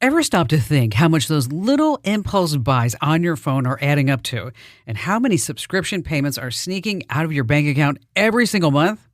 Ever stop to think how much those little impulse buys on your phone are adding up to, and how many subscription payments are sneaking out of your bank account every single month?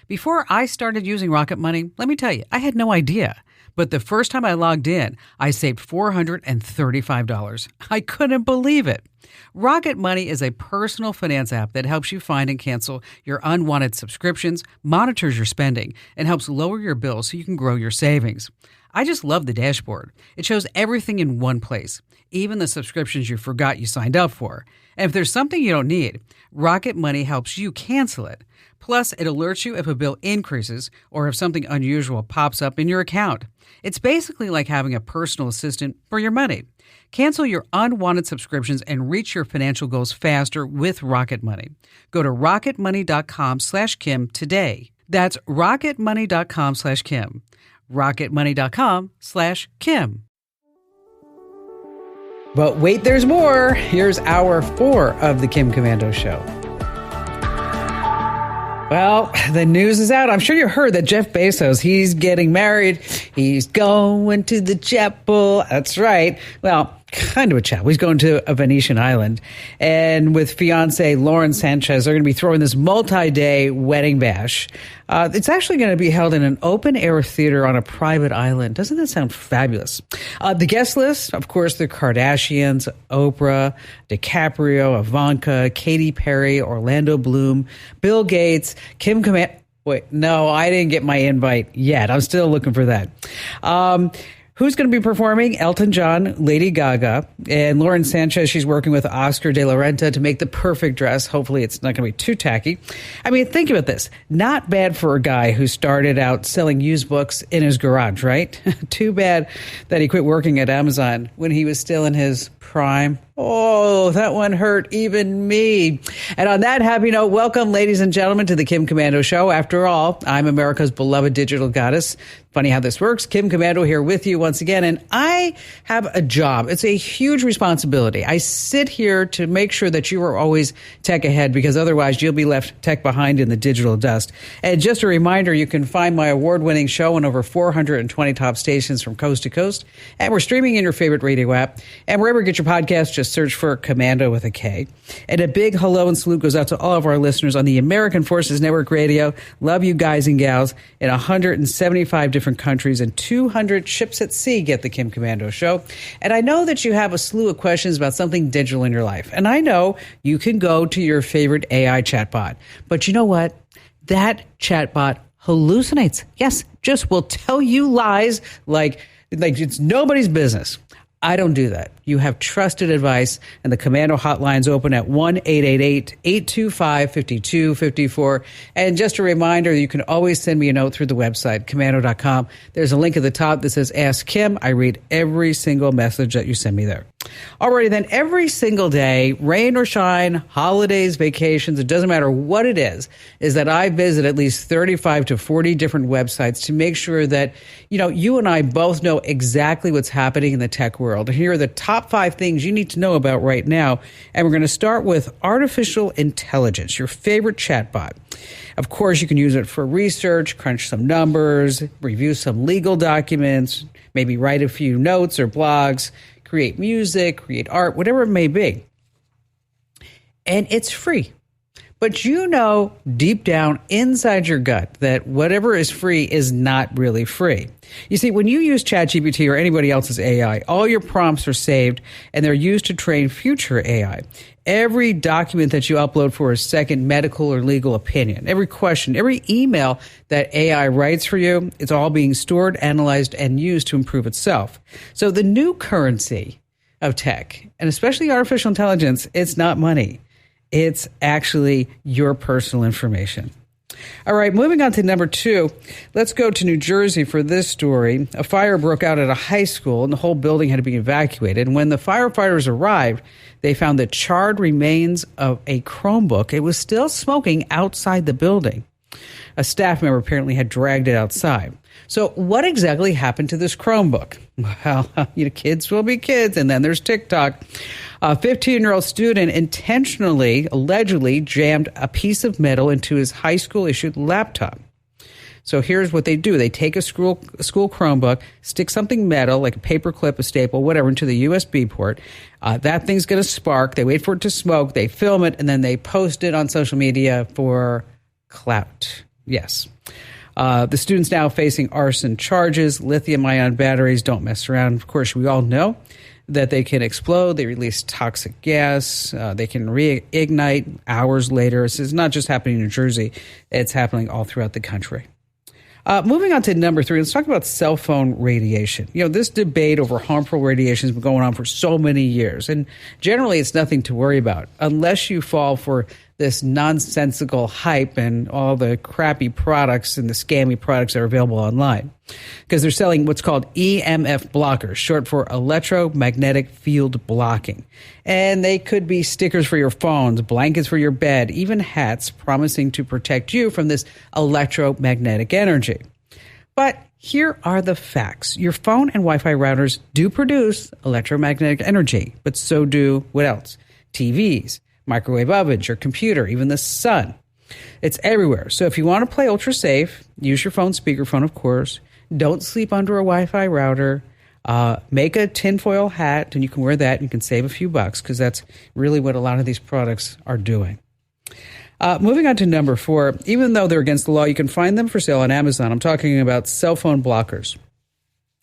Before I started using Rocket Money, let me tell you, I had no idea. But the first time I logged in, I saved $435. I couldn't believe it. Rocket Money is a personal finance app that helps you find and cancel your unwanted subscriptions, monitors your spending, and helps lower your bills so you can grow your savings. I just love the dashboard. It shows everything in one place, even the subscriptions you forgot you signed up for. And if there's something you don't need, Rocket Money helps you cancel it. Plus, it alerts you if a bill increases or if something unusual pops up in your account. It's basically like having a personal assistant for your money. Cancel your unwanted subscriptions and reach your financial goals faster with Rocket Money. Go to rocketmoney.com/Kim today. That's rocketmoney.com/Kim. rocketmoney.com/Kim. But wait, there's more. Here's hour 4 of the Kim Komando Show. Well, the news is out. I'm sure you heard that Jeff Bezos, he's getting married. He's going to the chapel. That's right. Well, kind of a chapel. He's going to a Venetian island. And with fiancée Lauren Sanchez, they're going to be throwing this multi-day wedding bash. It's actually going to be held in an open-air theater on a private island. Doesn't that sound fabulous? The guest list, of course, the Kardashians, Oprah, DiCaprio, Ivanka, Katy Perry, Orlando Bloom, Bill Gates, Kim Komando. Wait, no, I didn't get my invite yet. I'm still looking for that. Who's going to be performing? Elton John, Lady Gaga, and Lauren Sanchez. She's working with Oscar de la Renta to make the perfect dress. Hopefully it's not going to be too tacky. I mean, think about this. Not bad for a guy who started out selling used books in his garage, right? Too bad that he quit working at Amazon when he was still in his prime. Oh, that one hurt even me. And on that happy note, welcome, ladies and gentlemen, to the Kim Komando Show. After all, I'm America's beloved digital goddess. Funny how this works. Kim Komando here with you once again. And I have a job. It's a huge responsibility. I sit here to make sure that you are always tech ahead, because otherwise you'll be left tech behind in the digital dust. And just a reminder, you can find my award-winning show on over 420 top stations from coast to coast. And we're streaming in your favorite radio app. And wherever you get your podcast, just search for Komando with a K. And a big hello and salute goes out to all of our listeners on the American Forces Network Radio. Love you guys and gals in 175 different countries and 200 ships at sea get the Kim Komando Show. And I know that you have a slew of questions about something digital in your life. And I know you can go to your favorite AI chatbot. But you know what? That chatbot hallucinates. Yes, just will tell you lies like it's nobody's business. I don't do that. You have trusted advice, and the Komando hotline's open at 1-888-825-5254. And just a reminder, you can always send me a note through the website, komando.com. There's a link at the top that says Ask Kim. I read every single message that you send me there. Alrighty then, every single day, rain or shine, holidays, vacations, it doesn't matter what it is that I visit at least 35 to 40 different websites to make sure that, you and I both know exactly what's happening in the tech world. Here are the top 5 things you need to know about right now. And we're going to start with artificial intelligence, your favorite chatbot. Of course, you can use it for research, crunch some numbers, review some legal documents, maybe write a few notes or blogs, create music, create art, whatever it may be. And it's free. But deep down inside your gut that whatever is free is not really free. You see, when you use ChatGPT or anybody else's AI, all your prompts are saved and they're used to train future AI. Every document that you upload for a second medical or legal opinion, every question, every email that AI writes for you, it's all being stored, analyzed, and used to improve itself. So the new currency of tech, and especially artificial intelligence, it's not money. It's actually your personal information. All right, moving on to number 2. Let's go to New Jersey for this story. A fire broke out at a high school, and the whole building had to be evacuated. And when the firefighters arrived, they found the charred remains of a Chromebook. It was still smoking outside the building. A staff member apparently had dragged it outside. So what exactly happened to this Chromebook? Well, kids will be kids, and then there's TikTok. A 15-year-old student allegedly jammed a piece of metal into his high school-issued laptop. So here's what they do. They take a school Chromebook, stick something metal, like a paper clip, a staple, whatever, into the USB port. That thing's going to spark. They wait for it to smoke. They film it, and then they post it on social media for clout. Yes. The students now facing arson charges. Lithium-ion batteries don't mess around. Of course, we all know that they can explode. They release toxic gas. They can reignite hours later. This is not just happening in New Jersey. It's happening all throughout the country. Moving on to number 3, let's talk about cell phone radiation. This debate over harmful radiation has been going on for so many years, and generally it's nothing to worry about unless you fall for this nonsensical hype and all the crappy products and the scammy products that are available online, because they're selling what's called EMF blockers, short for electromagnetic field blocking. And they could be stickers for your phones, blankets for your bed, even hats promising to protect you from this electromagnetic energy. But here are the facts. Your phone and Wi-Fi routers do produce electromagnetic energy, but so do what else? TVs, microwave ovens, your computer, even the sun. It's everywhere. So if you want to play ultra safe, use your phone speakerphone, of course. Don't sleep under a Wi-Fi router. Make a tinfoil hat, and you can wear that. You can save a few bucks, because that's really what a lot of these products are doing. Moving on to number 4, even though they're against the law, you can find them for sale on Amazon. I'm talking about cell phone blockers,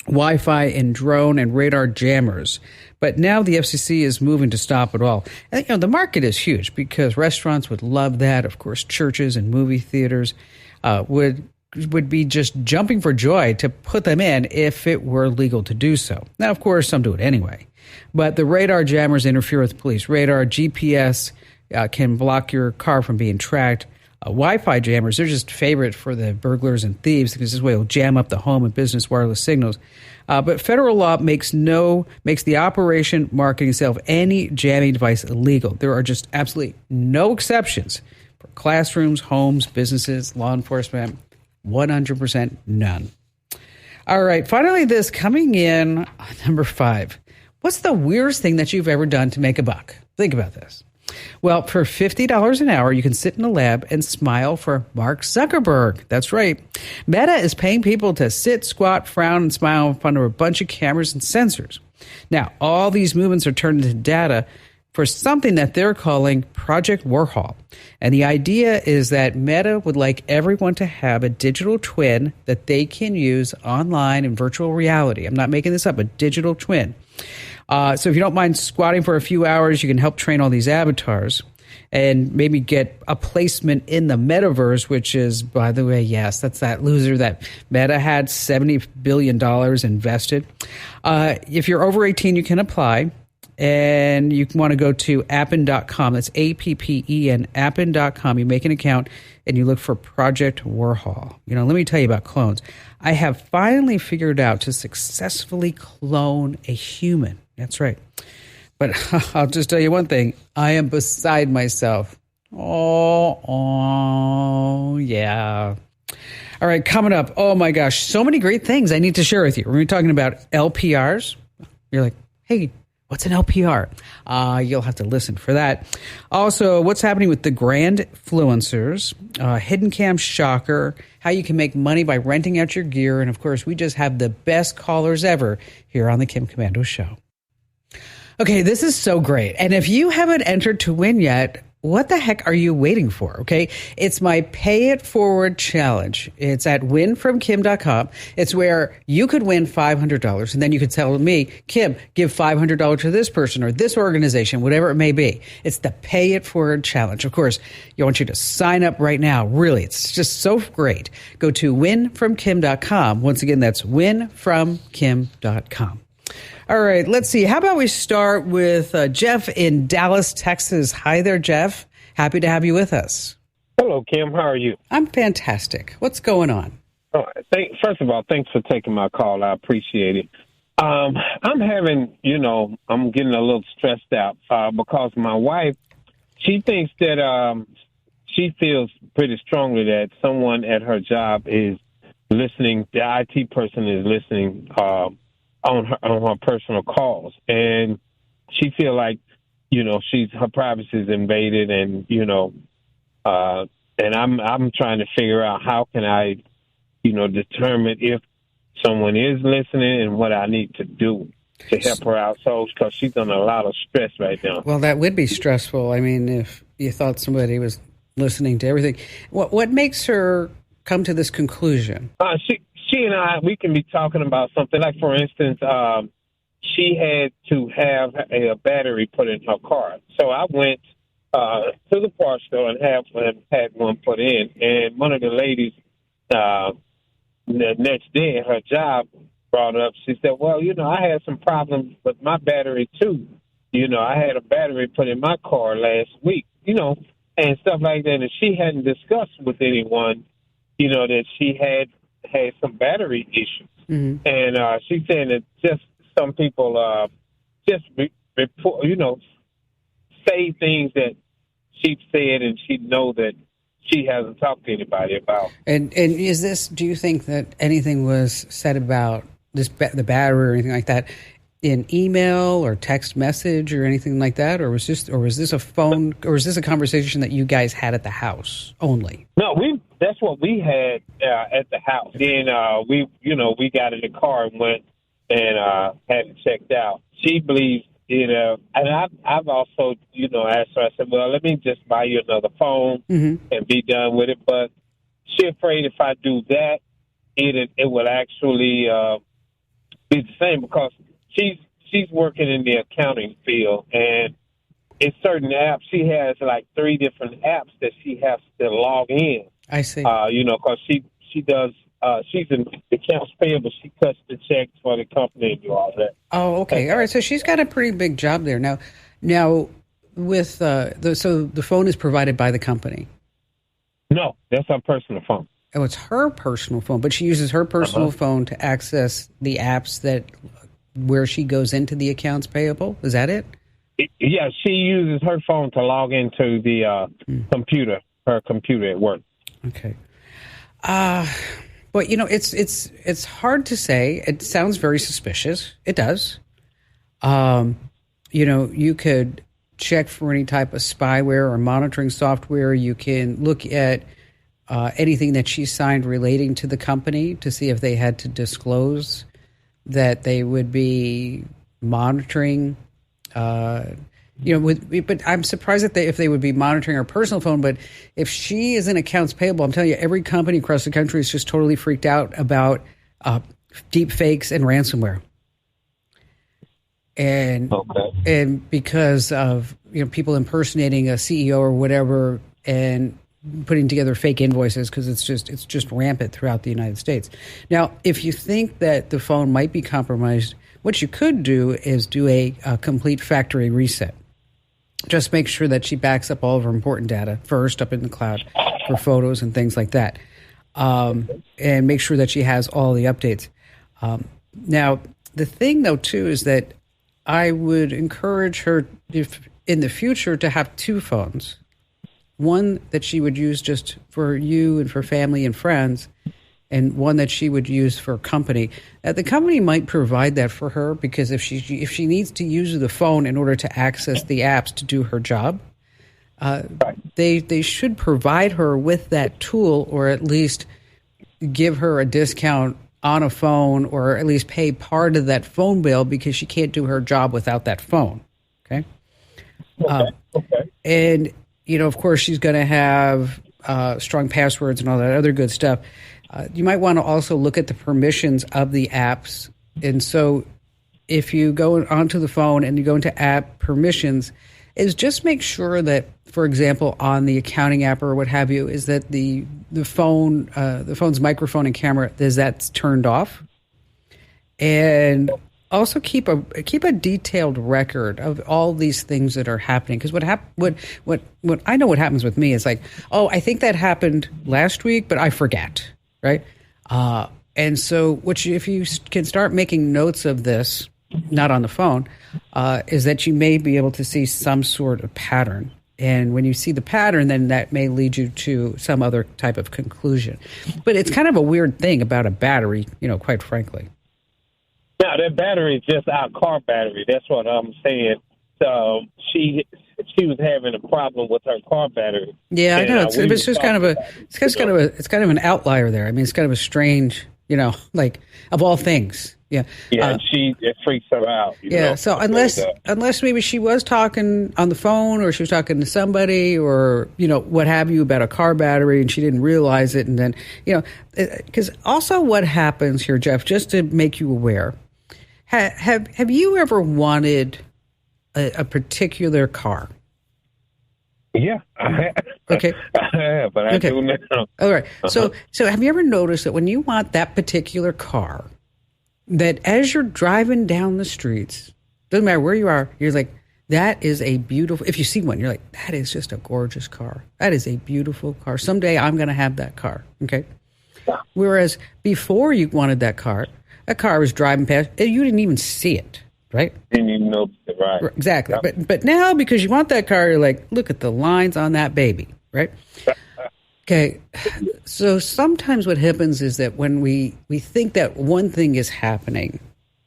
Wi-Fi and drone and radar jammers. But now the FCC is moving to stop it all. And, the market is huge, because restaurants would love that. Of course, churches and movie theaters would be just jumping for joy to put them in if it were legal to do so. Now, of course, some do it anyway. But the radar jammers interfere with police radar. GPS can block your car from being tracked. Wi-Fi jammers, they're just favorite for the burglars and thieves, because this way will jam up the home and business wireless signals. But federal law makes the operation, marketing, sale of any jamming device illegal. There are just absolutely no exceptions for classrooms, homes, businesses, law enforcement. 100% none. All right, finally, this coming in number 5. What's the weirdest thing that you've ever done to make a buck? Think about this. Well, for $50 an hour, you can sit in a lab and smile for Mark Zuckerberg. That's right. Meta is paying people to sit, squat, frown, and smile in front of a bunch of cameras and sensors. Now, all these movements are turned into data for something that they're calling Project Warhol. And the idea is that Meta would like everyone to have a digital twin that they can use online in virtual reality. I'm not making this up, a digital twin. So if you don't mind squatting for a few hours, you can help train all these avatars and maybe get a placement in the metaverse, which is, by the way, yes, that's that loser that Meta had $70 billion invested. If you're over 18, you can apply. And you want to go to appen.com. That's APPEN, appen.com. You make an account and you look for Project Warhol. Let me tell you about clones. I have finally figured out to successfully clone a human. That's right. But I'll just tell you one thing. I am beside myself. Oh, yeah. All right, coming up. Oh, my gosh. So many great things I need to share with you. We're going to be talking about LPRs. You're like, hey, what's an LPR? You'll have to listen for that. Also, what's happening with the grand influencers, hidden cam shocker, how you can make money by renting out your gear. And, of course, we just have the best callers ever here on the Kim Komando Show. Okay, this is so great. And if you haven't entered to win yet, what the heck are you waiting for? Okay, it's my Pay It Forward challenge. It's at winfromkim.com. It's where you could win $500, and then you could tell me, Kim, give $500 to this person or this organization, whatever it may be. It's the Pay It Forward challenge. Of course, I want you to sign up right now. Really, it's just so great. Go to winfromkim.com. Once again, that's winfromkim.com. All right, let's see. How about we start with Jeff in Dallas, Texas. Hi there, Jeff. Happy to have you with us. Hello, Kim. How are you? I'm fantastic. What's going on? First of all, thanks for taking my call. I appreciate it. I'm having, I'm getting a little stressed out because my wife, she thinks that she feels pretty strongly that someone at her job is listening. The IT person is listening on her personal calls, and she feel like her privacy is invaded, and and I'm trying to figure out how can I determine if someone is listening and what I need to do to help her out. So, because she's under a lot of stress right now. Well, that would be stressful. I mean, if you thought somebody was listening to everything, what makes her come to this conclusion? She and I, we can be talking about something like, for instance, she had to have a battery put in her car. So I went to the parts store and had one put in. And one of the ladies, the next day at her job, brought up, she said, well, I had some problems with my battery too. I had a battery put in my car last week, and stuff like that. And she hadn't discussed with anyone, that she had some battery issues. Mm-hmm. And she said that just some people report, say things that she said and she know that she hasn't talked to anybody about. And is this, do you think that anything was said about the battery or anything like that in email or text message or anything like that? Or was this a phone, or was this a conversation that you guys had at the house only? No, that's what we had at the house. Then we got in the car and went and had it checked out. She believes, and I've also, asked her, I said, well, let me just buy you another phone and be done with it. But she's afraid if I do that, it will actually be the same, because she's working in the accounting field, and in certain apps, she has like 3 different apps that she has to log in. I see. Because she does, she's in accounts payable. She cuts the checks for the company and do all that. Oh, okay. All right. So she's got a pretty big job there. Now with so the phone is provided by the company? No, that's her personal phone. Oh, it's her personal phone, but she uses her personal phone to access the apps where she goes into the accounts payable. Is that it? Yeah, she uses her phone to log into the her computer at work. Okay. But it's hard to say. It sounds very suspicious. It does. You could check for any type of spyware or monitoring software. You can look at anything that she signed relating to the company to see if they had to disclose that they would be monitoring. But I'm surprised that if they would be monitoring her personal phone. But if she is in accounts payable, I'm telling you, every company across the country is just totally freaked out about deep fakes and ransomware. And because of people impersonating a CEO or whatever and putting together fake invoices, because it's just rampant throughout the United States. Now, if you think that the phone might be compromised, what you could do is do a complete factory reset. Just make sure that she backs up all of her important data first up in the cloud for photos and things like that, and make sure that she has all the updates. Now, the thing, though, too, is that I would encourage her, if in the future, to have 2 phones. One that she would use just for you and for family and friends, and one that she would use for company. The company might provide that for her, because if she needs to use the phone in order to access the apps to do her job, they should provide her with that tool, or at least give her a discount on a phone, or at least pay part of that phone bill, because she can't do her job without that phone. Okay. And of course, she's going to have strong passwords and all that other good stuff. You might want to also look at the permissions of the apps. And so if you go onto the phone and you go into app permissions, is just make sure that, for example, on the accounting app or what have you, is that the phone's microphone and camera, that's turned off. And also keep a detailed record of all these things that are happening. Because what I know what happens with me is like, oh, I think that happened last week, but I forget, right? And so if you can start making notes of this, not on the phone, is that you may be able to see some sort of pattern. And when you see the pattern, then that may lead you to some other type of conclusion. But it's kind of a weird thing about a battery, quite frankly. Yeah, that battery is just our car battery. That's what I'm saying. So she was having a problem with her car battery. Yeah, I And, know. we It's just kind of it's kind of an outlier there. I mean, it's kind of a strange, like of all things. Yeah. Yeah, it freaks her out. Yeah. So unless maybe she was talking on the phone or she was talking to somebody or, what have you about a car battery and she didn't realize it. And then, because also what happens here, Jeff, just to make you aware, have you ever wanted a particular car? Yeah, I have. Okay. I have, but I do now. All right. So have you ever noticed that when you want that particular car, that as you're driving down the streets, doesn't matter where you are, you're like, that is a beautiful, if you see one, you're like, that is just a gorgeous car. That is a beautiful car. Someday I'm going to have that car. Okay. Yeah. Whereas before you wanted that car was driving past, you didn't even see it. Right? And you notice it, right? Exactly. Yep. But now, because you want that car, you're like, look at the lines on that baby, right? Okay. So sometimes what happens is that when we think that one thing is happening,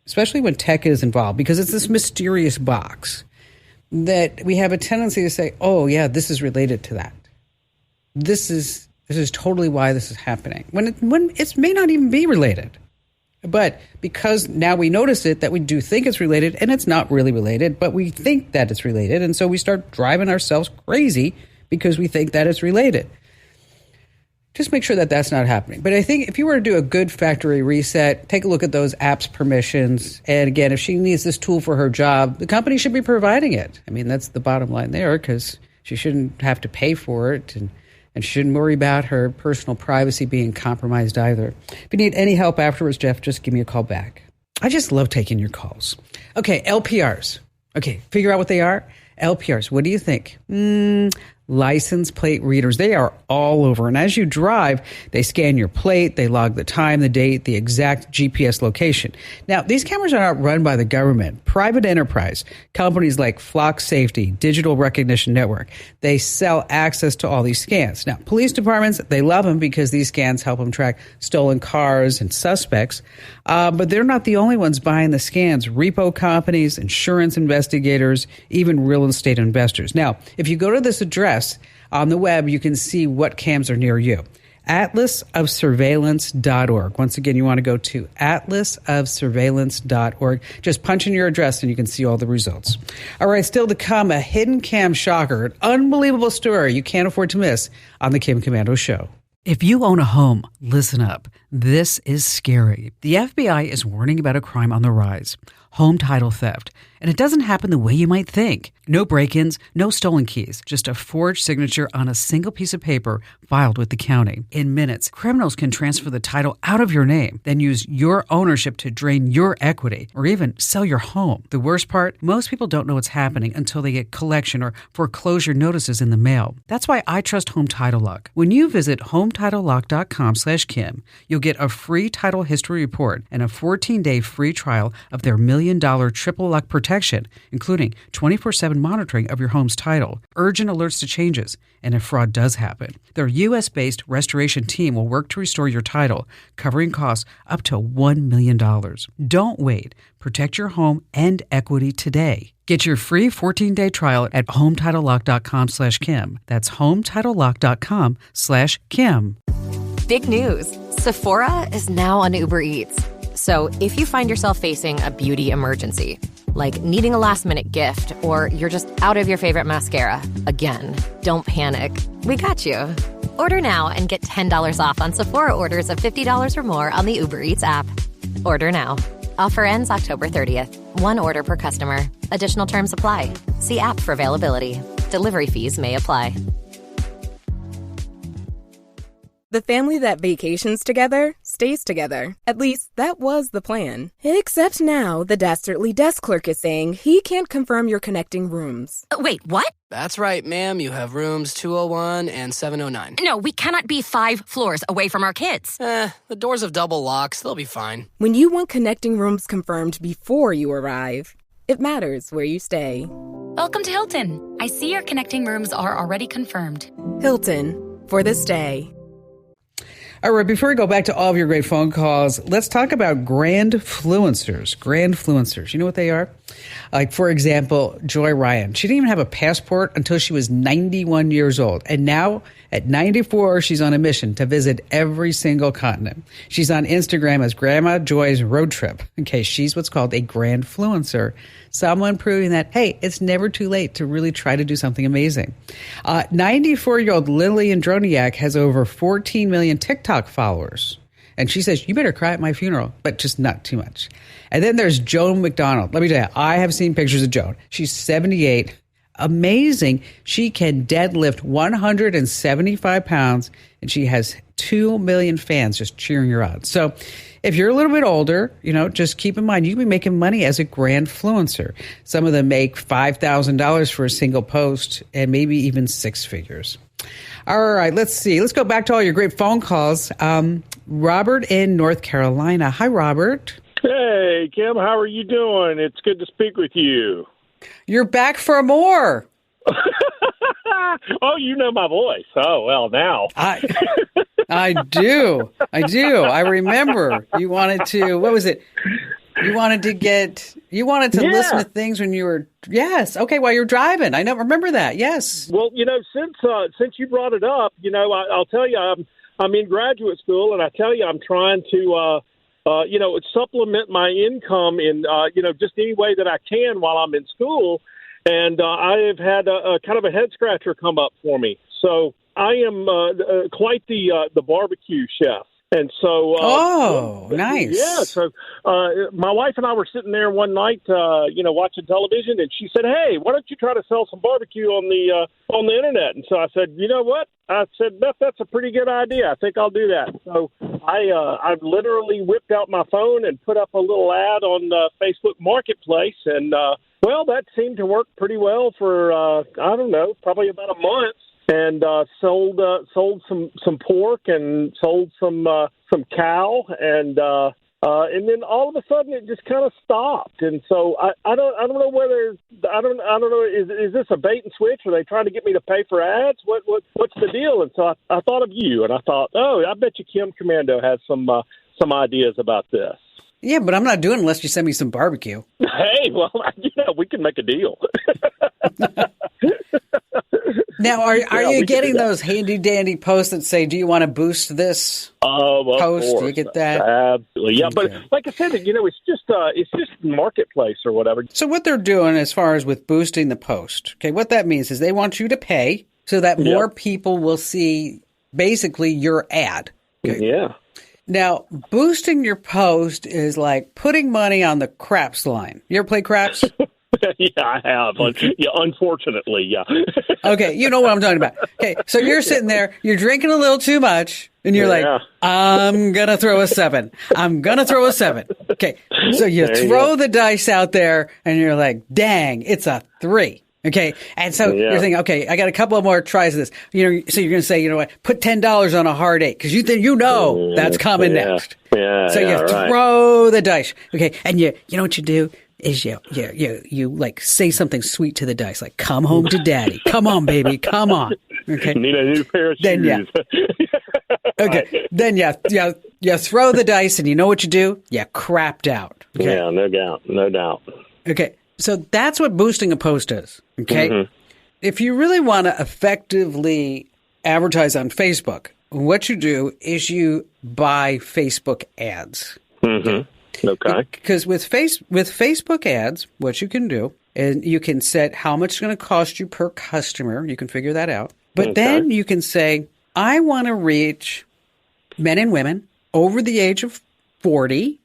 especially when tech is involved, because it's this mysterious box, that we have a tendency to say, oh, yeah, this is related to that. This is totally why this is happening. When it may not even be related. But because now we notice it, that we do think it's related, and it's not really related, but we think that it's related, and so we start driving ourselves crazy because we think that it's related. Just make sure that that's not happening. But I think if you were to do a good factory reset, take a look at those apps permissions, and again, if she needs this tool for her job, the company should be providing it. I mean, that's the bottom line there, because she shouldn't have to pay for it, and shouldn't worry about her personal privacy being compromised either. If you need any help afterwards, Jeff, just give me a call back. I just love taking your calls. Okay, LPRs. Okay, figure out what they are. LPRs, what do you think? License plate readers. They are all over. And as you drive, they scan your plate, they log the time, the date, the exact GPS location. Now, these cameras are not run by the government. Private enterprise, companies like Flock Safety, Digital Recognition Network, they sell access to all these scans. Now, police departments, they love them because these scans help them track stolen cars and suspects. But they're not the only ones buying the scans. Repo companies, insurance investigators, even real estate investors. Now, if you go to this address on the web, you can see what cams are near you. atlasofsurveillance.org. Once again, you want to go to atlasofsurveillance.org. Just punch in your address and you can see all the results. All right, still to come, a hidden cam shocker, an unbelievable story you can't afford to miss on the Kim Komando Show. If you own a home, listen up. This is scary. The FBI is warning about a crime on the rise, home title theft. And it doesn't happen the way you might think. No break-ins, no stolen keys, just a forged signature on a single piece of paper filed with the county. In minutes, criminals can transfer the title out of your name, then use your ownership to drain your equity or even sell your home. The worst part, most people don't know what's happening until they get collection or foreclosure notices in the mail. That's why I trust Home Title Lock. When you visit HometitleLock.com/Kim, you'll get a free title history report and a 14-day free trial of their $1 million triple lock protection, including 24/7 monitoring of your home's title, urgent alerts to changes, and if fraud does happen. Their U.S.-based restoration team will work to restore your title, covering costs up to $1 million. Don't wait. Protect your home and equity today. Get your free 14-day trial at HometitleLock.com/Kim. That's HometitleLock.com/Kim. Big news. Sephora is now on Uber Eats. So if you find yourself facing a beauty emergency, like needing a last-minute gift, or you're just out of your favorite mascara again, don't panic. We got you. Order now and get $10 off on Sephora orders of $50 or more on the Uber Eats app. Order now. Offer ends October 30th. One order per customer. Additional terms apply. See app for availability. Delivery fees may apply. The family that vacations together stays together. At least, that was the plan. Except now, the Dastardly desk clerk is saying he can't confirm your connecting rooms. Wait, what? That's right, ma'am. You have rooms 201 and 709. No, we cannot be 5 floors away from our kids. The doors have double locks. They'll be fine. When you want connecting rooms confirmed before you arrive, it matters where you stay. Welcome to Hilton. I see your connecting rooms are already confirmed. Hilton, for the stay. All right, before we go back to all of your great phone calls, let's talk about grandfluencers. Grandfluencers, you know what they are? Like, for example, Joy Ryan. She didn't even have a passport until she was 91 years old. And now, at 94, she's on a mission to visit every single continent. She's on Instagram as Grandma Joy's Road Trip. Okay, she's what's called a grandfluencer. Someone proving that, hey, it's never too late to really try to do something amazing. 94-year-old Lillian Droniak has over 14 million TikTok followers. And she says, you better cry at my funeral, but just not too much. And then there's Joan McDonald. Let me tell you, I have seen pictures of Joan. She's 78. Amazing. She can deadlift 175 pounds, and she has 2 million fans just cheering her on. So if you're a little bit older, just keep in mind, you can be making money as a grandfluencer. Some of them make $5,000 for a single post and maybe even six figures. All right, let's see. Let's go back to all your great phone calls. Robert in North Carolina. Hi, Robert. Hey, Kim, how are you doing? It's good to speak with you. You're back for more. Oh, you know my voice. Oh, well, now. I do. I remember you wanted to, what was it? You wanted to listen to things when you were, yes. Okay, while you're driving. I remember that. Yes. Well, since you brought it up, I'll tell you, I'm in graduate school, and I tell you, I'm trying to, supplement my income in, just any way that I can while I'm in school. And I have had a kind of a head scratcher come up for me. So I am quite the barbecue chef. And so, nice. Yeah. So, my wife and I were sitting there one night, watching television, and she said, "Hey, why don't you try to sell some barbecue on the internet?" And so I said, "You know what?" I said, "Beth, that's a pretty good idea. I think I'll do that." So I literally whipped out my phone and put up a little ad on Facebook Marketplace, and that seemed to work pretty well for probably about a month. And sold some pork and sold some cow, and then all of a sudden it just kind of stopped. And so I don't know whether I don't know is this a bait and switch? Are they trying to get me to pay for ads? What's the deal? And so I thought of you, and I thought, I bet you Kim Commando has some ideas about this. Yeah, but I'm not doing it unless you send me some barbecue. Hey, well, we can make a deal. Now, are you getting those handy-dandy posts that say, do you want to boost this post? Course. Do you get that? Absolutely. Yeah, okay. But like I said, it's just marketplace or whatever. So what they're doing as far as with boosting the post, okay, what that means is they want you to pay so that more people will see basically your ad. Okay? Yeah. Now, boosting your post is like putting money on the craps line. You ever play craps? Yeah, I have. Yeah, unfortunately, yeah. Okay, you know what I'm talking about. Okay, so you're sitting there, you're drinking a little too much, and you're like, I'm going to throw a 7. I'm going to throw a 7. Okay, so you throw the dice out there, and you're like, dang, it's a 3. Okay, and so you're thinking, okay, I got a couple of more tries of this. So you're going to say, you know what, put $10 on a hard 8, because that's coming next. Yeah, so you throw the dice. Okay, and you know what you do? Is you like say something sweet to the dice, like "Come home to daddy, come on, baby, come on." Okay, need a new pair of shoes. Okay, then you throw the dice, and you know what you do? You crapped out. Okay? Yeah, no doubt. Okay, so that's what boosting a post is. Okay, if you really want to effectively advertise on Facebook, what you do is you buy Facebook ads. Okay. Because with Facebook ads, what you can do is you can set how much it's going to cost you per customer. You can figure that out. But then you can say, I want to reach men and women over the age of 40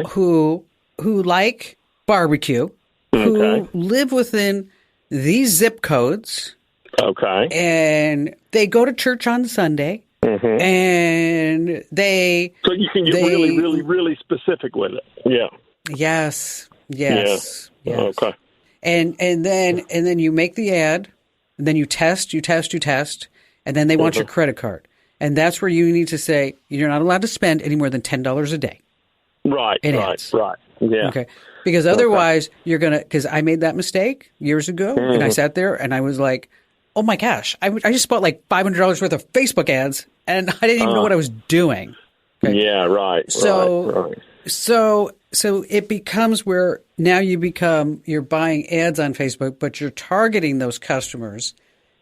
who like barbecue, who live within these zip codes. Okay. And they go to church on Sunday. And so you can get really, really, really specific with it. Yeah. Yes. Okay. And then you make the ad, and then you test, and then they want your credit card. And that's where you need to say you're not allowed to spend any more than $10 a day. Right. Yeah. Okay. Because otherwise you're going to, because I made that mistake years ago, and I sat there and I was like, oh my gosh, I just bought like $500 worth of Facebook ads and I didn't even know what I was doing. Okay? Yeah, right. So it becomes where now you're buying ads on Facebook, but you're targeting those customers.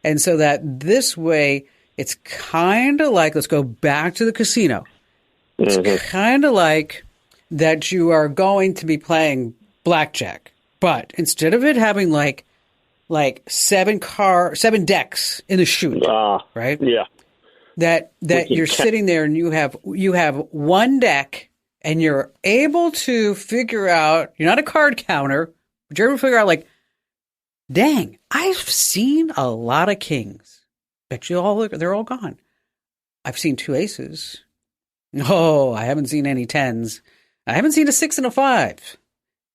And so that this way, it's kind of like, let's go back to the casino. It's kind of like that you are going to be playing blackjack, but instead of it having like 7 decks in the chute, right? Yeah. That you're sitting there and you have one deck and you're able to figure out, you're not a card counter, but you're able to figure out like, dang, I've seen a lot of kings. Bet you they're all gone. I've seen 2 aces. No, I haven't seen any 10s. I haven't seen a 6 and a 5.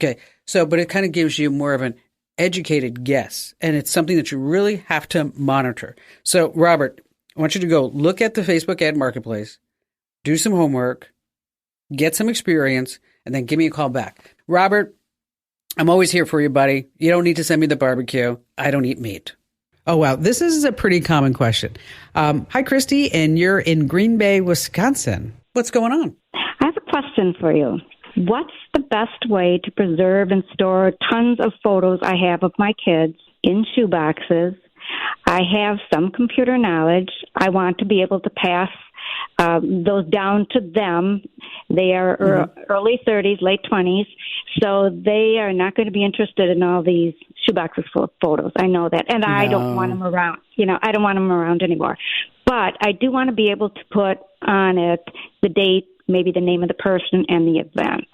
Okay. So, but it kind of gives you more of an educated guess. And it's something that you really have to monitor. So, Robert, I want you to go look at the Facebook ad marketplace, do some homework, get some experience, and then give me a call back. Robert, I'm always here for you, buddy. You don't need to send me the barbecue. I don't eat meat. Oh, wow. This is a pretty common question. Hi, Christy, and you're in Green Bay, Wisconsin. What's going on? I have a question for you. What's the best way to preserve and store tons of photos I have of my kids in shoeboxes? I have some computer knowledge. I want to be able to pass those down to them. They are early 30s, late 20s, so they are not going to be interested in all these shoeboxes full of photos. I know that, and I don't want them around. I don't want them around anymore. But I do want to be able to put on it the date, maybe the name of the person, and the event.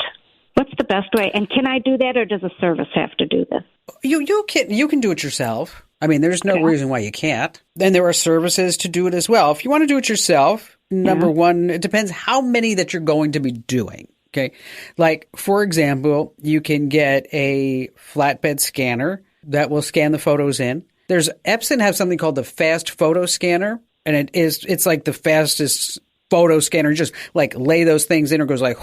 What's the best way? And can I do that, or does a service have to do this? You can do it yourself. I mean, there's no reason why you can't. Then there are services to do it as well. If you want to do it yourself, number one, it depends how many that you're going to be doing. Okay. Like, for example, you can get a flatbed scanner that will scan the photos in. Epson has something called the fast photo scanner, and it's like the fastest photo scanner. You just like lay those things in, or goes like,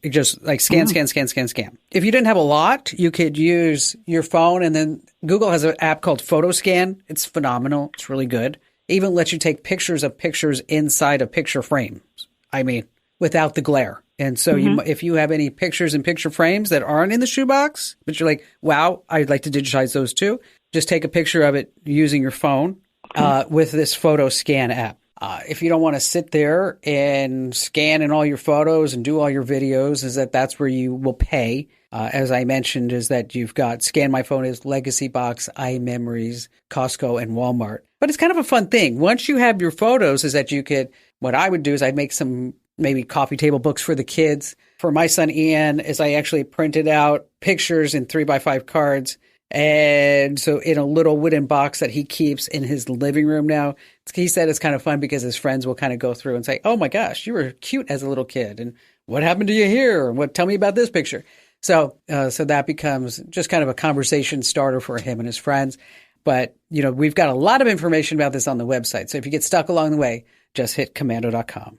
it just like scan. If you didn't have a lot, you could use your phone, and then Google has an app called Photo Scan. It's phenomenal. It's really good. It even lets you take pictures of pictures inside of picture frames. I mean, without the glare. And so if you have any pictures in picture frames that aren't in the shoebox, but you're like, wow, I'd like to digitize those too, just take a picture of it using your phone with this Photo Scan app. If you don't want to sit there and scan in all your photos and do all your videos, that's where you will pay. As I mentioned, is that you've got Scan My Phone is Legacy Box, iMemories, Costco, and Walmart. But it's kind of a fun thing. Once you have your photos, is that you could, what I would do is I'd make some maybe coffee table books for the kids. For my son, Ian, is I actually printed out pictures in 3x5 cards. And so in a little wooden box that he keeps in his living room now, he said it's kind of fun because his friends will kind of go through and say, oh my gosh, you were cute as a little kid. And what happened to you here? Tell me about this picture. So that becomes just kind of a conversation starter for him and his friends. But, we've got a lot of information about this on the website. So if you get stuck along the way, just hit commando.com.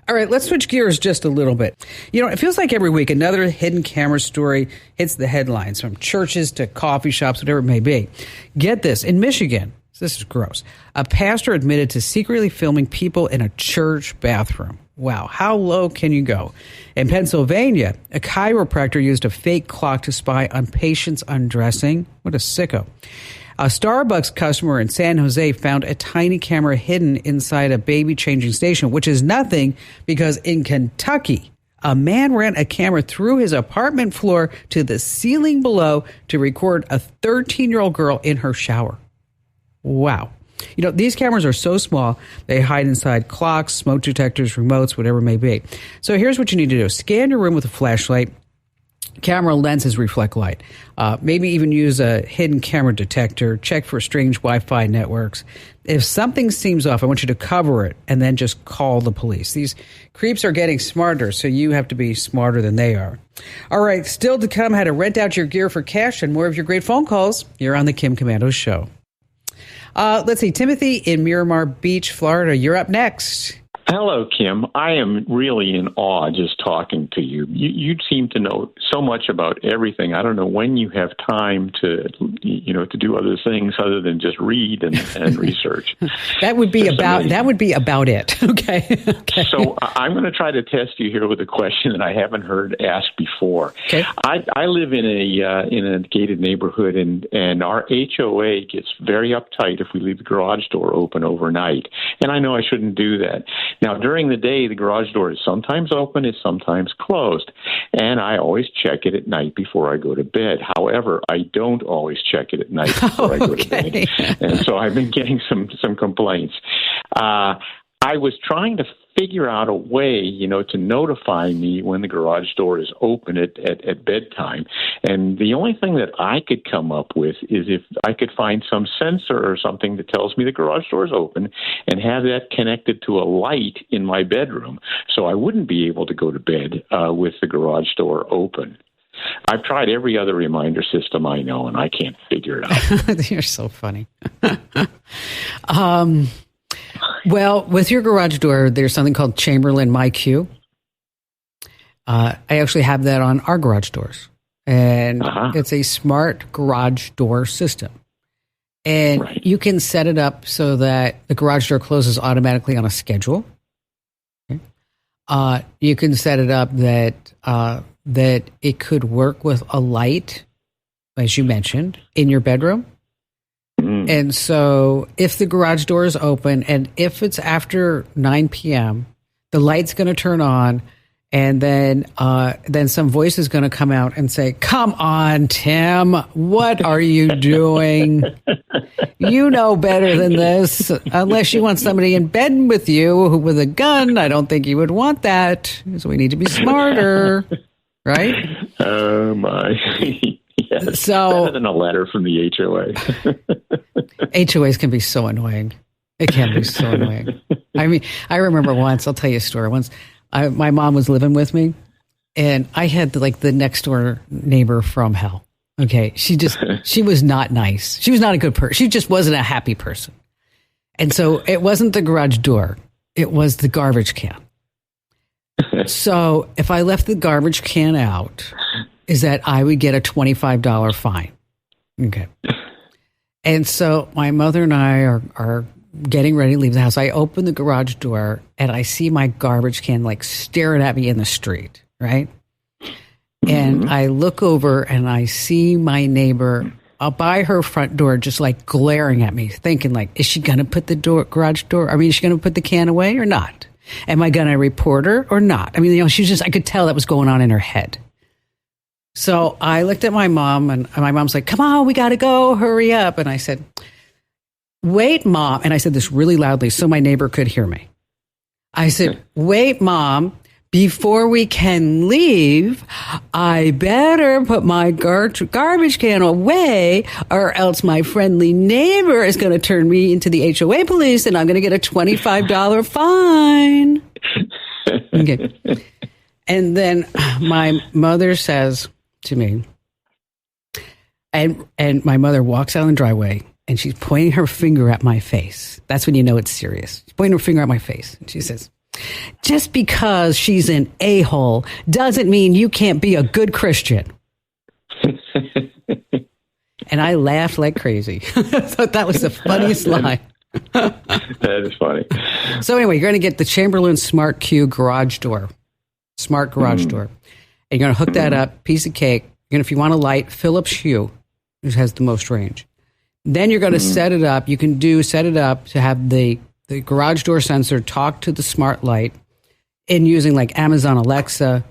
All right, let's switch gears just a little bit. It feels like every week another hidden camera story hits the headlines, from churches to coffee shops, whatever it may be. Get this, in Michigan, this is gross, a pastor admitted to secretly filming people in a church bathroom. Wow, how low can you go? In Pennsylvania, a chiropractor used a fake clock to spy on patients undressing. What a sicko. A Starbucks customer in San Jose found a tiny camera hidden inside a baby changing station, which is nothing because in Kentucky, a man ran a camera through his apartment floor to the ceiling below to record a 13-year-old girl in her shower. Wow. These cameras are so small, they hide inside clocks, smoke detectors, remotes, whatever it may be. So here's what you need to do. Scan your room with a flashlight. Camera lenses reflect light. Maybe even use a hidden camera detector. Check for strange Wi-Fi networks. If something seems off, I want you to cover it and then just call the police. These creeps are getting smarter, so you have to be smarter than they are. All right, still to come, how to rent out your gear for cash and more of your great phone calls. You're on the Kim Komando Show. Let's see, Timothy in Miramar Beach, Florida. You're up next. Hello, Kim. I am really in awe just talking to you. You seem to know so much about everything. I don't know when you have time to do other things other than just read and research. That would be about it. Okay. So I'm going to try to test you here with a question that I haven't heard asked before. Okay. I live in a gated neighborhood, and our HOA gets very uptight if we leave the garage door open overnight. And I know I shouldn't do that. Now, during the day, the garage door is sometimes open, it's sometimes closed, and I always check it at night before I go to bed. However, I don't always check it at night before I go to bed, and so I've been getting some complaints. I was trying to figure out a way, to notify me when the garage door is open at bedtime. And the only thing that I could come up with is if I could find some sensor or something that tells me the garage door is open and have that connected to a light in my bedroom so I wouldn't be able to go to bed with the garage door open. I've tried every other reminder system I know, and I can't figure it out. You're so funny. Well, with your garage door, there's something called Chamberlain MyQ. I actually have that on our garage doors, and it's a smart garage door system. And you can set it up so that the garage door closes automatically on a schedule. Okay. You can set it up that it could work with a light, as you mentioned, in your bedroom. And so if the garage door is open and if it's after 9 p.m., the light's going to turn on, and then some voice is going to come out and say, "Come on, Tim, what are you doing? You know better than this. Unless you want somebody in bed with you with a gun, I don't think you would want that. So we need to be smarter." Right? Oh, my. Yes, so, better than a letter from the HOA. HOAs can be so annoying. It can be so annoying. I mean, I remember once, I'll tell you a story. Once, my mom was living with me, and I had the next door neighbor from hell. Okay, she was not nice. She was not a good person. She just wasn't a happy person. And so it wasn't the garage door. It was the garbage can. So if I left the garbage can out, is that I would get a $25 fine. Okay. And so my mother and I are getting ready to leave the house. I open the garage door and I see my garbage can staring at me in the street, right? And I look over and I see my neighbor by her front door just glaring at me, thinking is she going to put the garage door? I mean, is she going to put the can away or not? Am I going to report her or not? I mean, I could tell that was going on in her head. So I looked at my mom, and my mom's like, "Come on, we got to go. Hurry up." And I said, "Wait, Mom." And I said this really loudly so my neighbor could hear me. I said, "Wait, Mom, before we can leave, I better put my garbage can away, or else my friendly neighbor is going to turn me into the HOA police, and I'm going to get a $25 fine." Okay. And then my mother says to me, and my mother walks out in the driveway, and she's pointing her finger at my face. That's when you know it's serious. She's pointing her finger at my face. And she says, "Just because she's an a-hole doesn't mean you can't be a good Christian." And I laughed like crazy. I thought that was the funniest line. That is funny. So anyway, you're going to get the Chamberlain Smart Q garage door. Smart garage door. And you're going to hook that up, piece of cake. If you want a light, Philips Hue, which has the most range. Then you're going to set it up. You can set it up to have the garage door sensor talk to the smart light in using Amazon Alexa,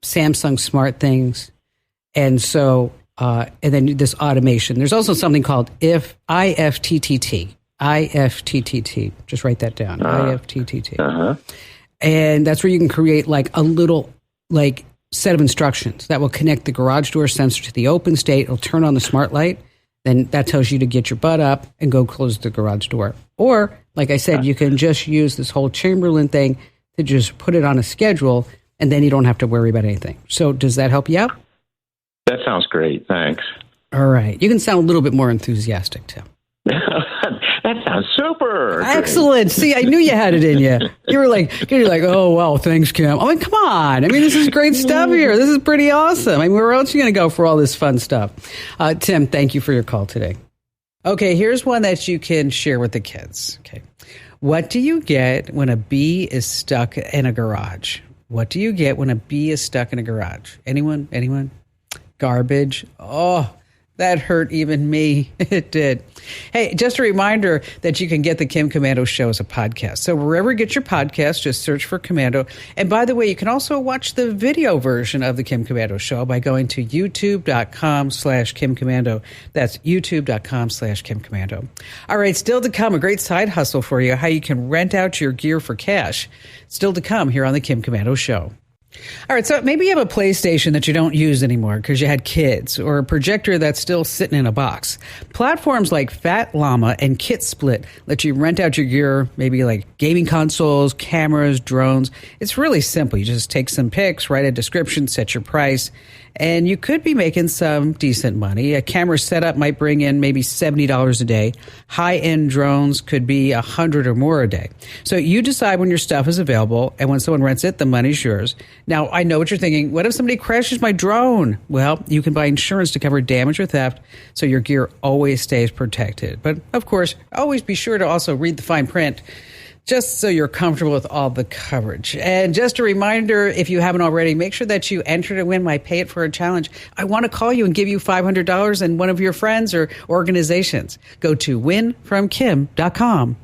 Samsung Smart Things. And so, and then this automation. There's also something called IFTTT. IFTTT. Just write that down. IFTTT. And that's where you can create a little set of instructions that will connect the garage door sensor to the open state. It'll turn on the smart light. Then that tells you to get your butt up and go close the garage door. Or, like I said, you can just use this whole Chamberlain thing to just put it on a schedule, and then you don't have to worry about anything. So does that help you out? That sounds great. Thanks. All right. You can sound a little bit more enthusiastic, Tim. That sounds super. Excellent. See, I knew you had it in you. You're like, oh, wow, thanks, Kim. I'm like, come on. I mean, this is great stuff here. This is pretty awesome. I mean, where else are you going to go for all this fun stuff? Tim, thank you for your call today. Okay, here's one that you can share with the kids. Okay. What do you get when a bee is stuck in a garage? What do you get when a bee is stuck in a garage? Anyone? Garbage. Oh, that hurt even me. It did. Hey, just a reminder that you can get the Kim Komando Show as a podcast. So wherever you get your podcast, just search for Komando. And by the way, you can also watch the video version of the Kim Komando Show by going to youtube.com/Kim Komando. That's youtube.com/Kim Komando. All right, still to come, a great side hustle for you, how you can rent out your gear for cash. Still to come here on the Kim Komando Show. All right, so maybe you have a PlayStation that you don't use anymore because you had kids, or a projector that's still sitting in a box. Platforms like Fat Llama and Kit Split let you rent out your gear, maybe like gaming consoles, cameras, drones. It's really simple. You just take some pics, write a description, set your price, and you could be making some decent money. A camera setup might bring in maybe $70 a day. High-end drones could be $100 or more a day. So you decide when your stuff is available, and when someone rents it, the money's yours. Now, I know what you're thinking. What if somebody crashes my drone? Well, you can buy insurance to cover damage or theft, so your gear always stays protected. But, of course, always be sure to also read the fine print, just so you're comfortable with all the coverage. And just a reminder, if you haven't already, make sure that you enter to win my Pay It For a Challenge. I want to call you and give you $500 and one of your friends or organizations. Go to winfromkim.com.